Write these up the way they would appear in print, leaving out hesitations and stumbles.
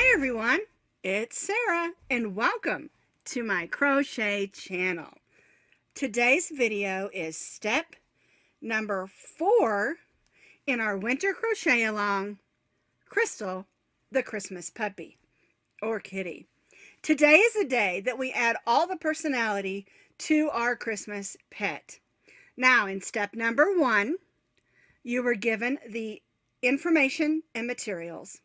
Hi everyone, it's Sarah and welcome to my crochet channel. Today's video is step number 4 in our winter crochet along, Crystal, the Christmas puppy or kitty. Today is the day that we add all the personality to our Christmas pet. Now in step number 1, you were given the information and materials.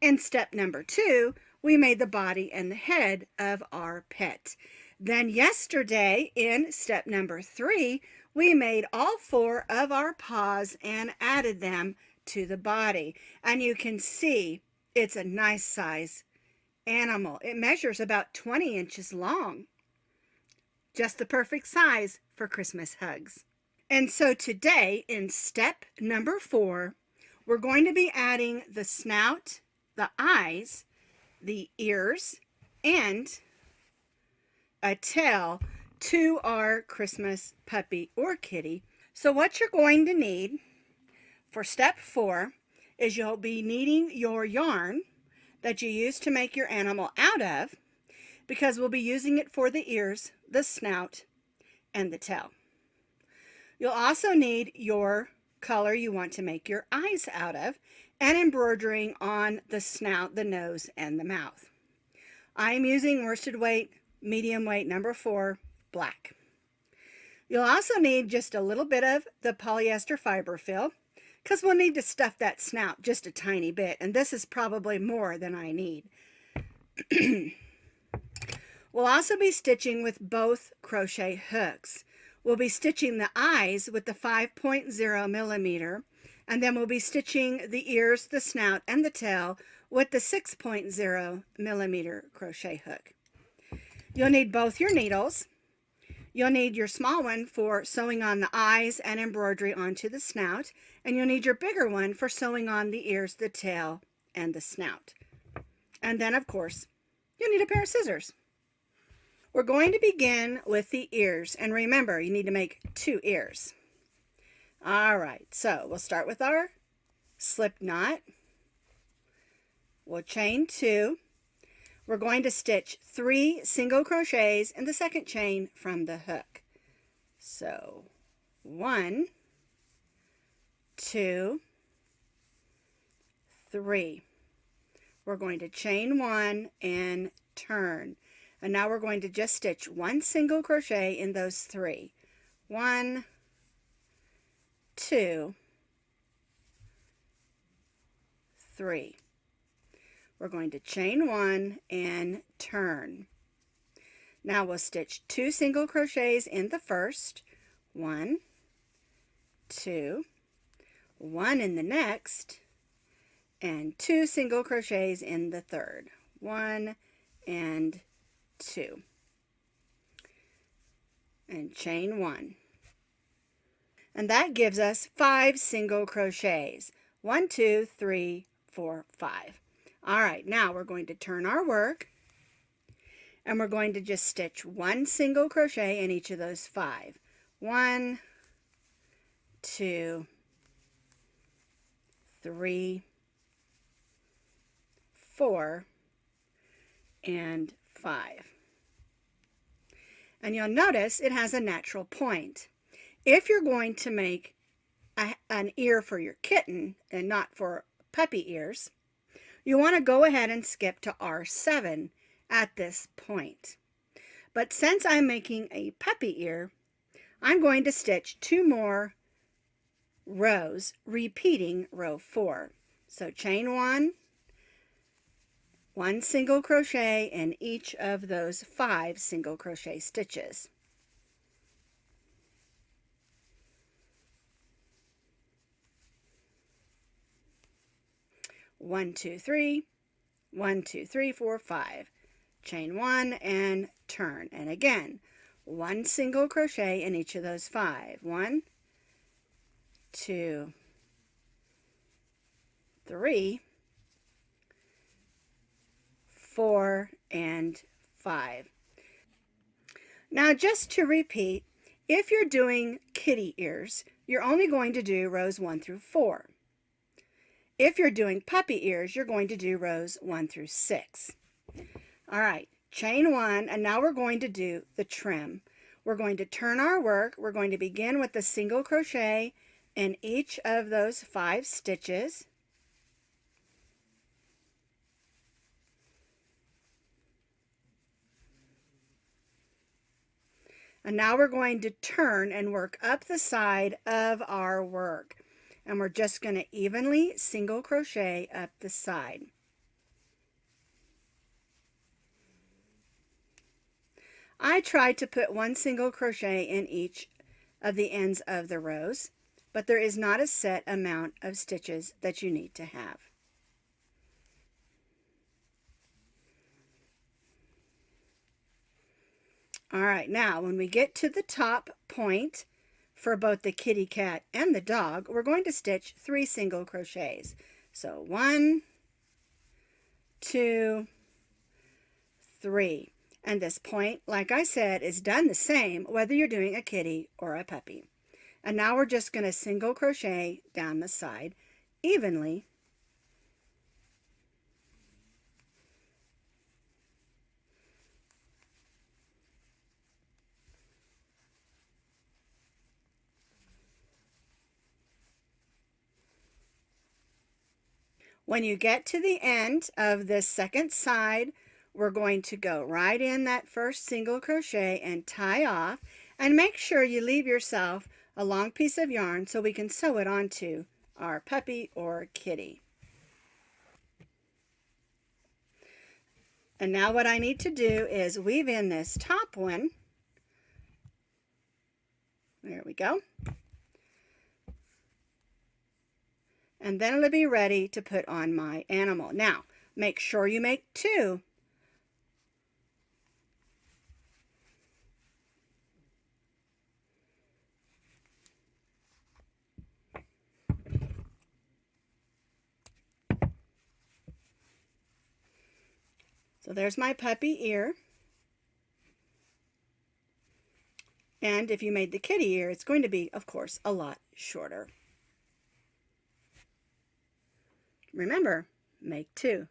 In step number 2, we made the body and the head of our pet. Then yesterday, in step number 3, we made all 4 of our paws and added them to the body. And you can see it's a nice size animal. It measures about 20 inches long. Just the perfect size for Christmas hugs. And so today, in step number 4, we're going to be adding the snout, the eyes, the ears, and a tail to our Christmas puppy or kitty. So what you're going to need for step 4 is you'll be needing your yarn that you use to make your animal out of, because we'll be using it for the ears, the snout, and the tail. You'll also need your color you want to make your eyes out of, and embroidering on the snout, the nose, and the mouth. I'm using worsted weight, medium weight, number 4, black. You'll also need just a little bit of the polyester fiber fill, because we'll need to stuff that snout just a tiny bit, and this is probably more than I need. We'll also be stitching with both crochet hooks. We'll be stitching the eyes with the 5.0 millimeter, and then we'll be stitching the ears, the snout, and the tail with the 6.0 millimeter crochet hook. You'll need both your needles. You'll need your small one for sewing on the eyes and embroidery onto the snout, and you'll need your bigger one for sewing on the ears, the tail, and the snout. And then, of course, you'll need a pair of scissors. We're going to begin with the ears, and remember, you need to make 2 ears. All right, so we'll start with our slip knot. We'll chain 2. We're going to stitch 3 single crochets in the second chain from the hook. So 1, 2, 3. We're going to chain 1 and turn. And now we're going to just stitch 1 single crochet in those 3. 1, 2, 3. We're going to chain 1 and turn. Now we'll stitch 2 single crochets in the first. 1, 2, 1 in the next, and 2 single crochets in the third. 1 and 2. And chain 1. And that gives us 5 single crochets. 1, 2, 3, 4, 5. All right, now we're going to turn our work, and we're going to just stitch 1 single crochet in each of those 5. 1, 2, 3, 4, and 5. And you'll notice it has a natural point. If you're going to make an ear for your kitten and not for puppy ears, you want to go ahead and skip to R7 at this point. But since I'm making a puppy ear, I'm going to stitch 2 more rows, repeating row 4. So chain 1, 1 single crochet in each of those 5 single crochet stitches. One, 2, 3, 1, 2, 3, 4, 5. Chain 1 and turn. And again, 1 single crochet in each of those 5. 1, 2, 3, 4, and 5. Now just to repeat, if you're doing kitty ears, you're only going to do rows 1 through 4. If you're doing puppy ears, you're going to do rows 1 through 6. All right, chain 1, and now we're going to do the trim. We're going to turn our work. We're going to begin with the single crochet in each of those 5 stitches. And now we're going to turn and work up the side of our work. And we're just going to evenly single crochet up the side. I tried to put 1 single crochet in each of the ends of the rows, but there is not a set amount of stitches that you need to have. All right, now when we get to the top point for both the kitty cat and the dog, we're going to stitch 3 single crochets. So 1, 2, 3. And this point, like I said, is done the same whether you're doing a kitty or a puppy. And now we're just going to single crochet down the side evenly. When you get to the end of this second side, we're going to go right in that first single crochet and tie off, and make sure you leave yourself a long piece of yarn so we can sew it onto our puppy or kitty. And now what I need to do is weave in this top one. There we go. And then it'll be ready to put on my animal. Now, make sure you make 2. So there's my puppy ear. And if you made the kitty ear, it's going to be, of course, a lot shorter. Remember, make 2.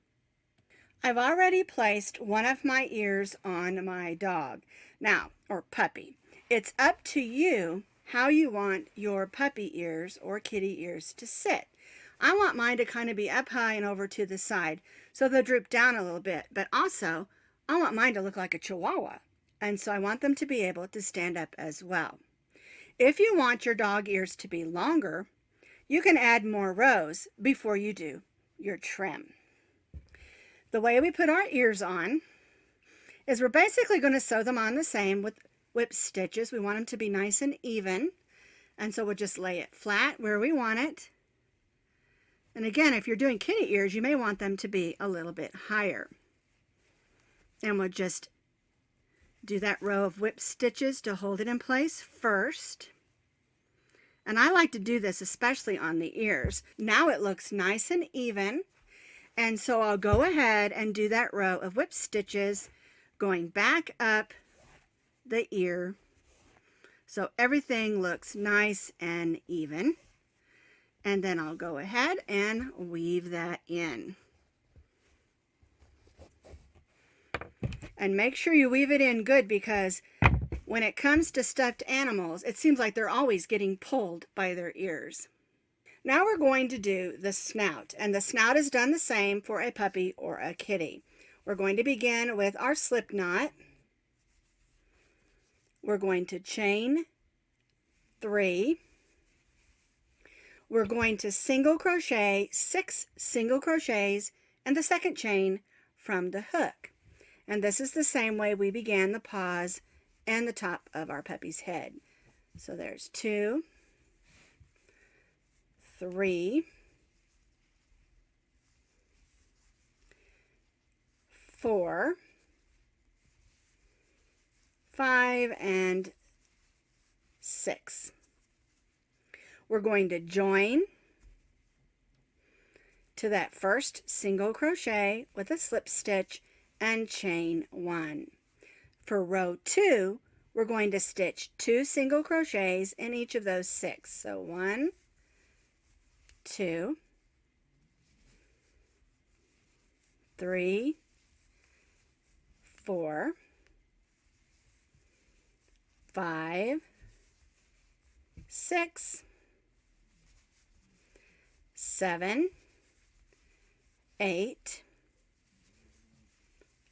I've already placed one of my ears on my dog. Now, or puppy. It's up to you how you want your puppy ears or kitty ears to sit. I want mine to kind of be up high and over to the side, so they'll droop down a little bit. But also, I want mine to look like a chihuahua, and so I want them to be able to stand up as well. If you want your dog ears to be longer, you can add more rows before you do your trim. The way we put our ears on is we're basically going to sew them on the same with whip stitches. We want them to be nice and even, and so we'll just lay it flat where we want it. And again, if you're doing kitty ears, you may want them to be a little bit higher. And we'll just do that row of whip stitches to hold it in place first. And I like to do this especially on the ears. Now it looks nice and even. And so I'll go ahead and do that row of whip stitches going back up the ear so everything looks nice and even. And then I'll go ahead and weave that in. And make sure you weave it in good, because when it comes to stuffed animals, it seems like they're always getting pulled by their ears. Now we're going to do the snout, and the snout is done the same for a puppy or a kitty. We're going to begin with our slip knot. We're going to chain 3. We're going to single crochet 6 single crochets in the second chain from the hook. And this is the same way we began the paws and the top of our puppy's head. So there's 2, 3, 4, 5, and 6. We're going to join to that first single crochet with a slip stitch and chain 1. For row 2, we're going to stitch 2 single crochets in each of those 6. So 1, 2, 3, 4, 5, 6, 7, 8,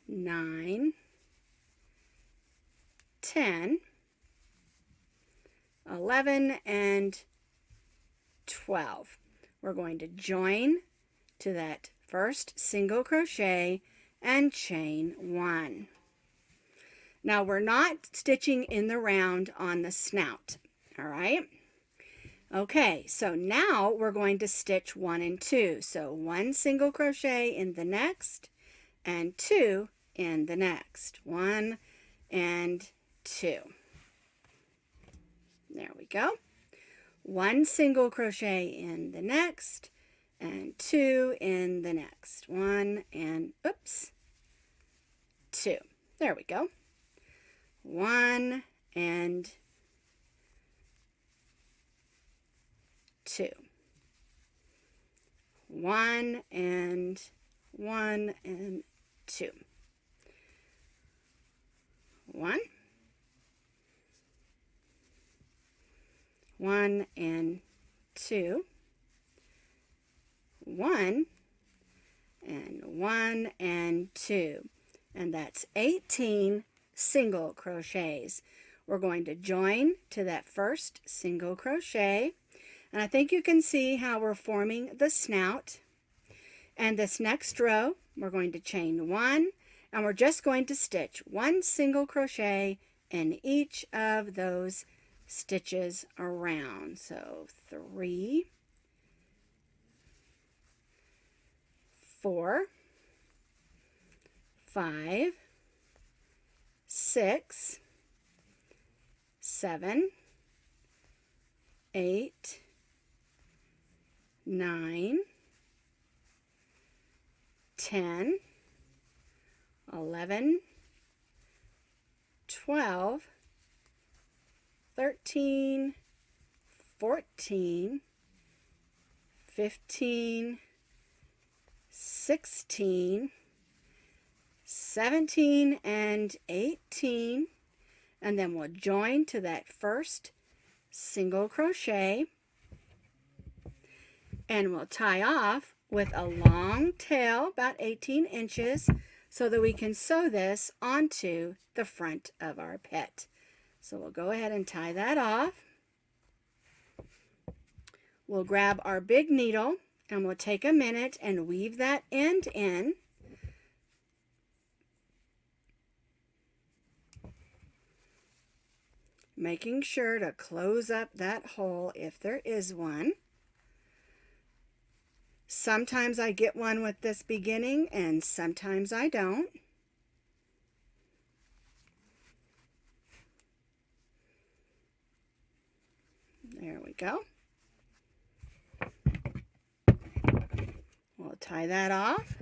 9, 10, 11, and 12. We're going to join to that first single crochet and chain 1. Now we're not stitching in the round on the snout, all right? Okay, so now we're going to stitch 1 and 2. So 1 single crochet in the next and 2 in the next. 1 and 2. There we go. 1 single crochet in the next and 2 in the next. 1 and, oops, 2. There we go. 1 and 2. 1 and 1 and 2. 1. 1 and 2. 1 and 1 and 2. And that's 18 single crochets. We're going to join to that first single crochet, and I think you can see how we're forming the snout. And this next row we're going to chain 1, and we're just going to stitch 1 single crochet in each of those stitches around. So 3, 4, 5, 6, 7, 8, 9, 10, 11, 12, 13, 14, 15, 16, 17, and 18, and then we'll join to that first single crochet, and we'll tie off with a long tail about 18 inches so that we can sew this onto the front of our pet. So we'll go ahead and tie that off. We'll grab our big needle and we'll take a minute and weave that end in. Making sure to close up that hole if there is one. Sometimes I get one with this beginning and sometimes I don't. There we go. We'll tie that off.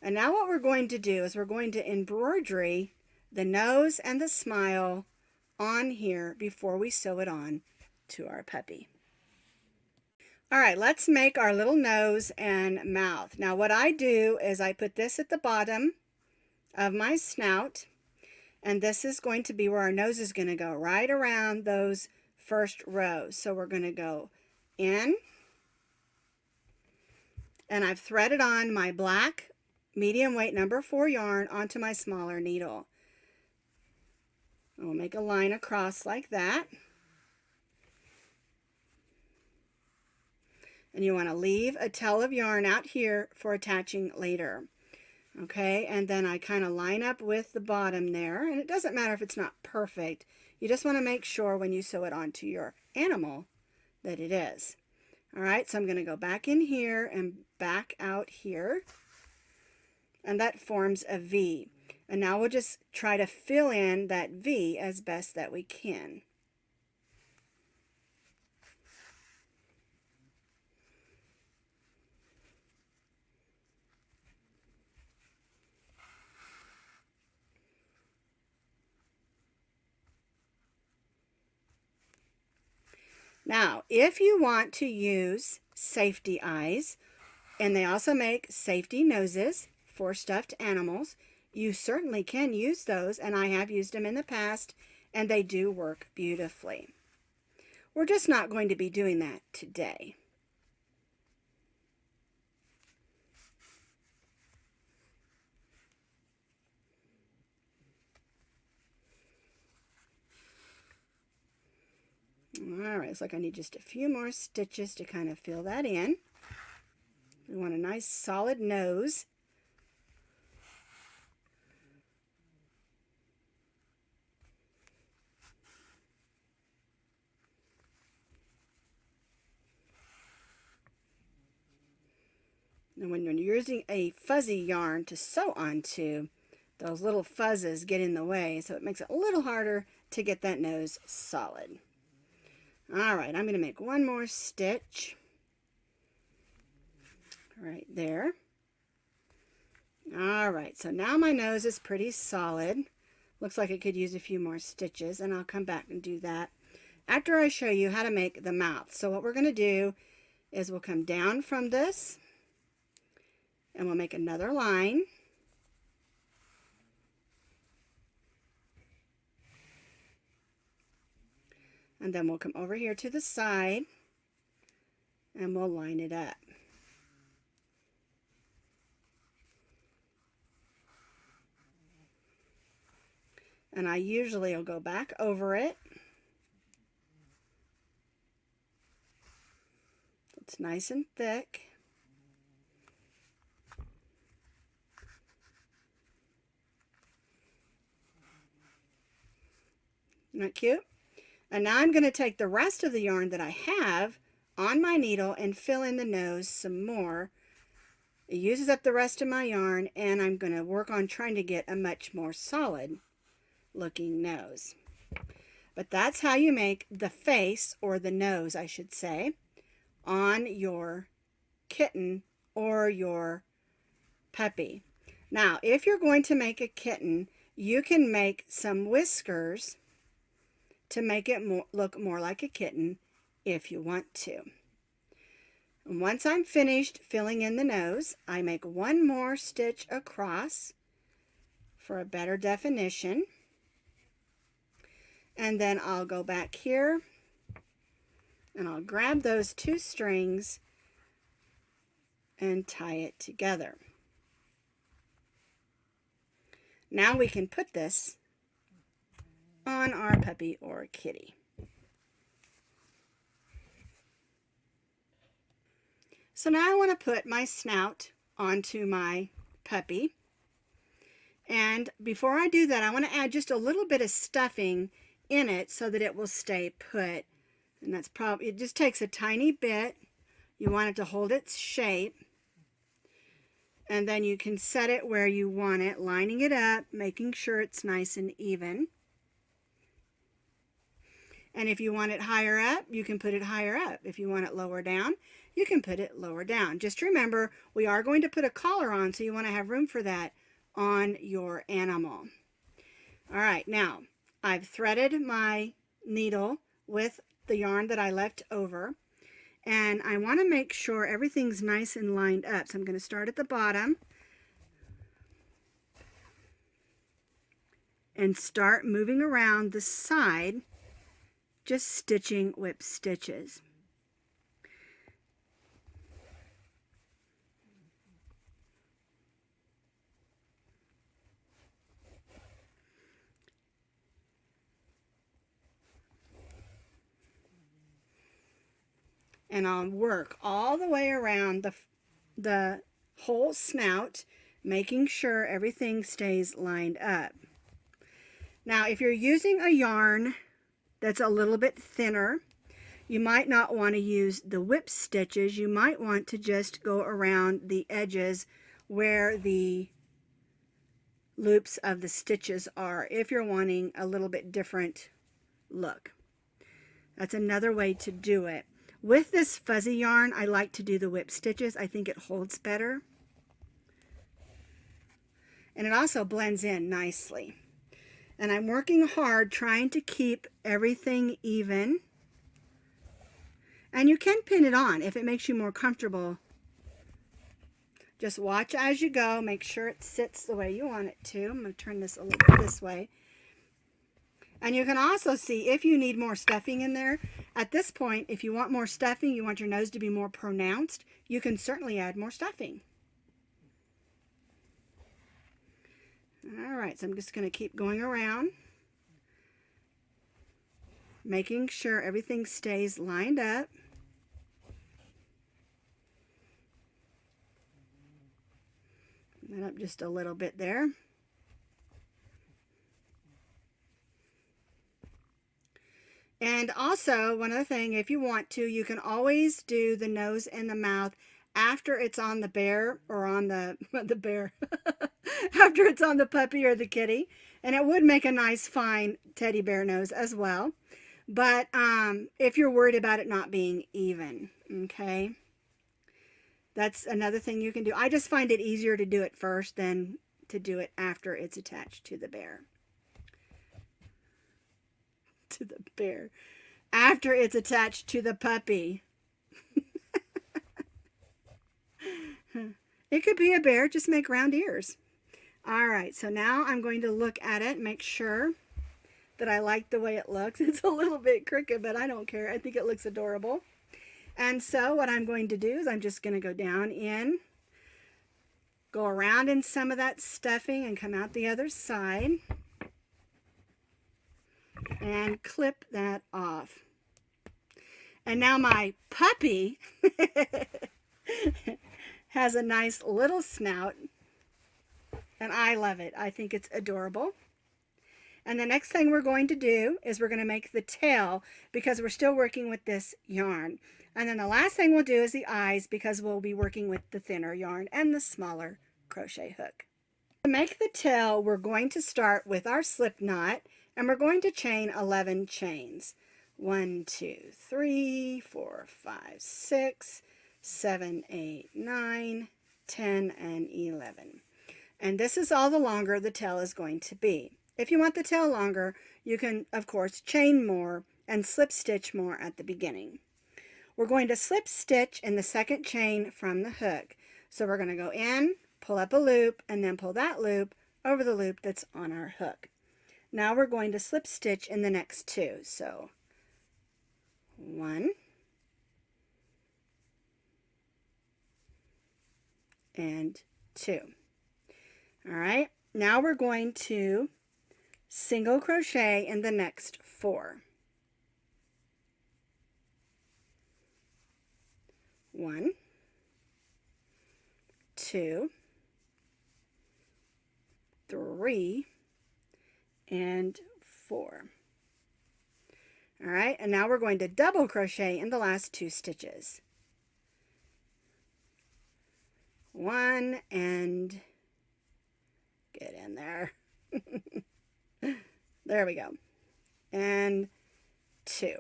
And now what we're going to do is we're going to embroidery the nose and the smile on here before we sew it on to our puppy. All right, let's make our little nose and mouth. Now what I do is I put this at the bottom of my snout, and this is going to be where our nose is going to go, right around those first rows. So we're going to go in, and I've threaded on my black medium weight number 4 yarn onto my smaller needle. We'll make a line across like that. And you want to leave a tail of yarn out here for attaching later. Okay, and then I kind of line up with the bottom there, and it doesn't matter if it's not perfect. You just want to make sure when you sew it onto your animal that it is. All right, so I'm going to go back in here and back out here, and that forms a V. And now we'll just try to fill in that V as best that we can. Now, if you want to use safety eyes, and they also make safety noses for stuffed animals. You certainly can use those, and I have used them in the past, and they do work beautifully. We're just not going to be doing that today. All right, looks like I need just a few more stitches to kind of fill that in. We want a nice solid nose. And when you're using a fuzzy yarn to sew onto, those little fuzzes get in the way, so it makes it a little harder to get that nose solid. All right, I'm going to make one more stitch right there. All right, so now my nose is pretty solid. Looks like it could use a few more stitches, and I'll come back and do that after I show you how to make the mouth. So what we're going to do is we'll come down from this, and we'll make another line. And then we'll come over here to the side and we'll line it up. And I usually will go back over it. It's nice and thick. Isn't that cute? And now I'm going to take the rest of the yarn that I have on my needle and fill in the nose some more. It uses up the rest of my yarn, and I'm going to work on trying to get a much more solid looking nose. But that's how you make the face, or the nose I should say, on your kitten or your puppy. Now, if you're going to make a kitten, you can make some whiskers to make it look more like a kitten if you want to. And once I'm finished filling in the nose, I make one more stitch across for a better definition. And then I'll go back here and I'll grab those two strings and tie it together. Now we can put this on our puppy or kitty. So now I want to put my snout onto my puppy. And before I do that, I want to add just a little bit of stuffing in it so that it will stay put. And that's probably, it just takes a tiny bit. You want it to hold its shape. And then you can set it where you want it, lining it up, making sure it's nice and even. And if you want it higher up, you can put it higher up. If you want it lower down, you can put it lower down. Just remember, we are going to put a collar on, so you want to have room for that on your animal. All right, now I've threaded my needle with the yarn that I left over, and I want to make sure everything's nice and lined up. So I'm going to start at the bottom and start moving around the side, just stitching whip stitches. And I'll work all the way around the whole snout, making sure everything stays lined up. Now, if you're using a yarn that's a little bit thinner, you might not want to use the whip stitches. You might want to just go around the edges where the loops of the stitches are, if you're wanting a little bit different look. That's another way to do it. With this fuzzy yarn, I like to do the whip stitches. I think it holds better. And it also blends in nicely. And I'm working hard trying to keep everything even. And you can pin it on if it makes you more comfortable. Just watch as you go. Make sure it sits the way you want it to. I'm going to turn this a little bit this way. And you can also see if you need more stuffing in there. At this point, if you want more stuffing, you want your nose to be more pronounced, you can certainly add more stuffing. All right, so I'm just going to keep going around, making sure everything stays lined up. That up just a little bit there. And also, one other thing, if you want to, you can always do the nose and the mouth after it's on the bear, or on the bear, after it's on the puppy or the kitty. And it would make a nice, fine teddy bear nose as well. But if you're worried about it not being even, okay? That's another thing you can do. I just find it easier to do it first than to do it after it's attached to the bear. To the bear. After it's attached to the puppy. It could be a bear, just make round ears. All right, so now I'm going to look at it and make sure that I like the way it looks. It's a little bit crooked, but I don't care. I think it looks adorable. And so what I'm going to do is I'm just going to go down in, go around in some of that stuffing and come out the other side and clip that off. And now my puppy has a nice little snout, and I love it. I think it's adorable. And the next thing we're going to do is we're going to make the tail, because we're still working with this yarn. And then the last thing we'll do is the eyes, because we'll be working with the thinner yarn and the smaller crochet hook. To make the tail, we're going to start with our slip knot, and we're going to chain 11 chains. 1, 2, 3, 4, 5, 6, 7, 8, 9, 10, and 11. And this is all the longer the tail is going to be. If you want the tail longer, you can, of course, chain more and slip stitch more at the beginning. We're going to slip stitch in the second chain from the hook. So we're going to go in, pull up a loop, and then pull that loop over the loop that's on our hook. Now we're going to slip stitch in the next two. So 1 and 2. All right, now we're going to single crochet in the next 4. 1, 2, 3, and 4. All right, and now we're going to double crochet in the last 2 stitches. 1 and get in there. There we go. And 2.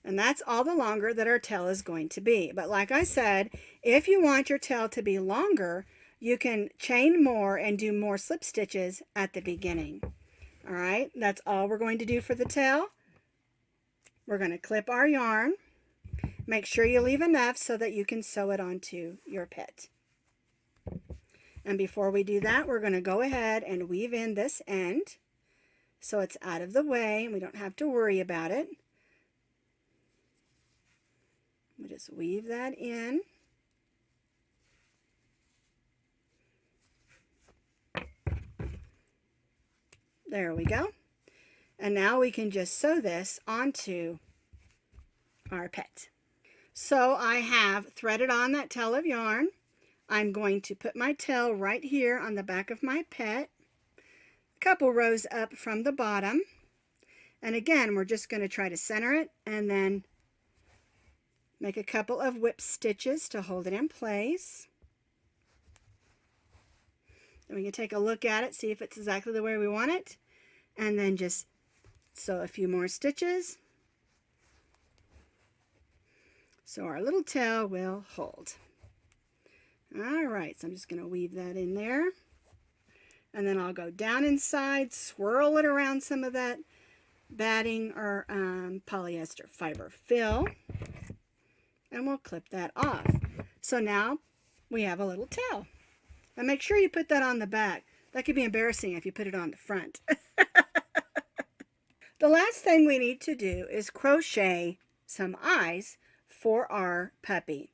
And that's all the longer that our tail is going to be. But like I said, if you want your tail to be longer, you can chain more and do more slip stitches at the beginning. All right, that's all we're going to do for the tail. We're going to clip our yarn. Make sure you leave enough so that you can sew it onto your pet. And before we do that, we're going to go ahead and weave in this end so it's out of the way and we don't have to worry about it. We'll just weave that in. There we go. And now we can just sew this onto our pet. So I have threaded on that tail of yarn. I'm going to put my tail right here on the back of my pet, a couple rows up from the bottom. And again, we're just going to try to center it and then make a couple of whip stitches to hold it in place. Then we can take a look at it, see if it's exactly the way we want it, and then just sew a few more stitches so our little tail will hold. All right, so I'm just going to weave that in there, and then I'll go down inside, swirl it around some of that batting or polyester fiber fill, and we'll clip that off. So now we have a little tail. But make sure you put that on the back. That could be embarrassing if you put it on the front. The last thing we need to do is crochet some eyes for our puppy.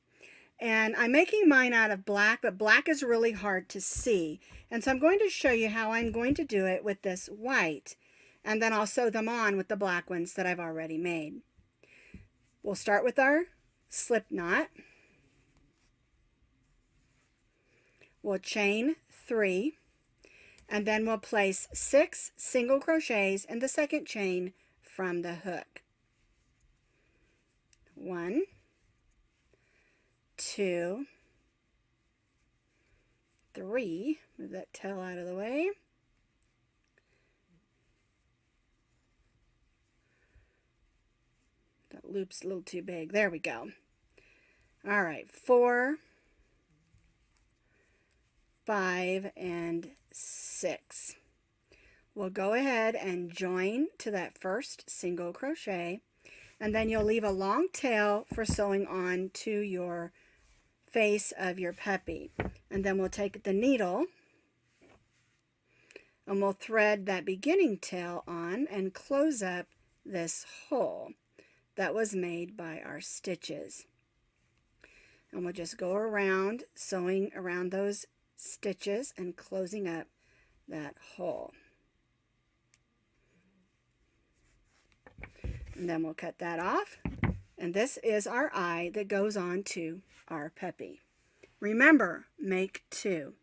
And I'm making mine out of black, but black is really hard to see. And so I'm going to show you how I'm going to do it with this white. And then I'll sew them on with the black ones that I've already made. We'll start with our slip knot. We'll chain 3. And then we'll place 6 single crochets in the second chain from the hook. 1, 2, 3. Move that tail out of the way. That loop's a little too big. There we go. All right, 4, 5, and 6. We'll go ahead and join to that first single crochet, and then you'll leave a long tail for sewing on to your face of your puppy. And then we'll take the needle and we'll thread that beginning tail on and close up this hole that was made by our stitches. And we'll just go around sewing around those stitches and closing up that hole. And then we'll cut that off. And this is our eye that goes on to our puppy. Remember, make 2.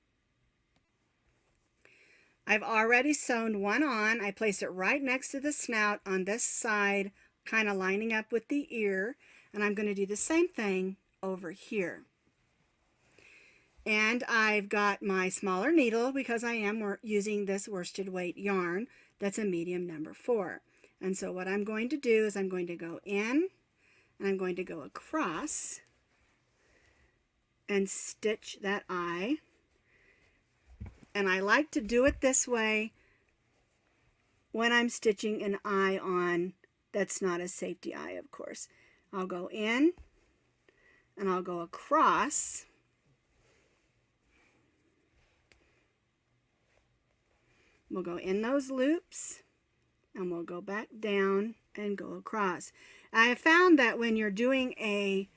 I've already sewn one on. I placed it right next to the snout on this side, kind of lining up with the ear. And I'm going to do the same thing over here. And I've got my smaller needle because I am using this worsted weight yarn that's a medium number 4. And so what I'm going to do is I'm going to go in and I'm going to go across and stitch that eye. And I like to do it this way when I'm stitching an eye on that's not a safety eye, of course. I'll go in and I'll go across. We'll go in those loops and we'll go back down and go across. I have found that when you're doing a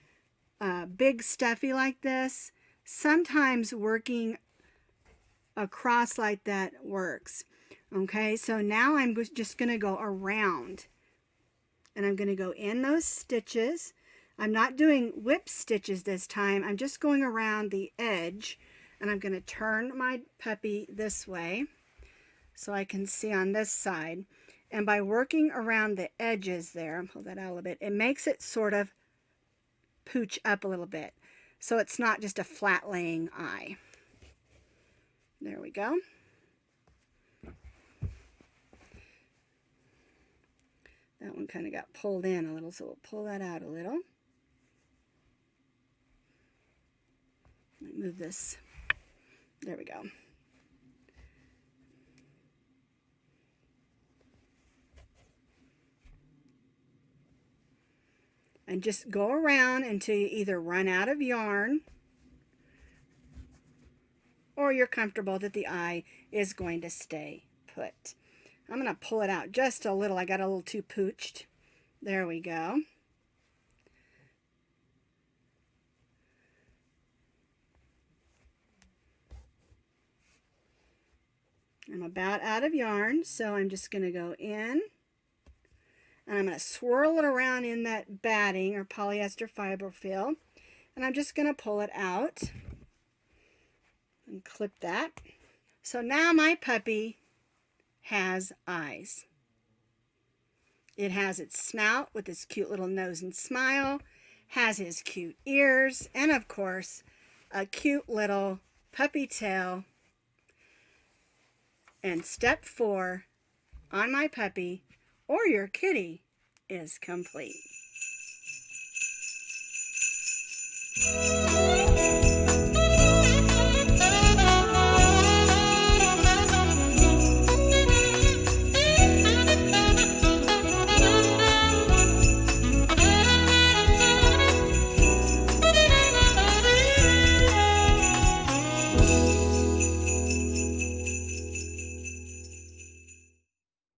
big stuffy like this, sometimes working across like that works. Okay, so now I'm just going to go around and I'm going to go in those stitches. I'm not doing whip stitches this time. I'm just going around the edge and I'm going to turn my puppy this way so I can see on this side. And by working around the edges there, pull that out a little bit, it makes it sort of pooch up a little bit. So it's not just a flat laying eye. There we go. That one kind of got pulled in a little, so we'll pull that out a little. Let me move this. There we go. And just go around until you either run out of yarn or you're comfortable that the eye is going to stay put. I'm going to pull it out just a little. I got a little too pooched. There we go. I'm about out of yarn, so I'm just going to go in. And I'm going to swirl it around in that batting or polyester fiber fill. And I'm just going to pull it out and clip that. So now my puppy has eyes. It has its snout with its cute little nose and smile, has his cute ears, and of course, a cute little puppy tail. And step 4 on my puppy or your kitty is complete.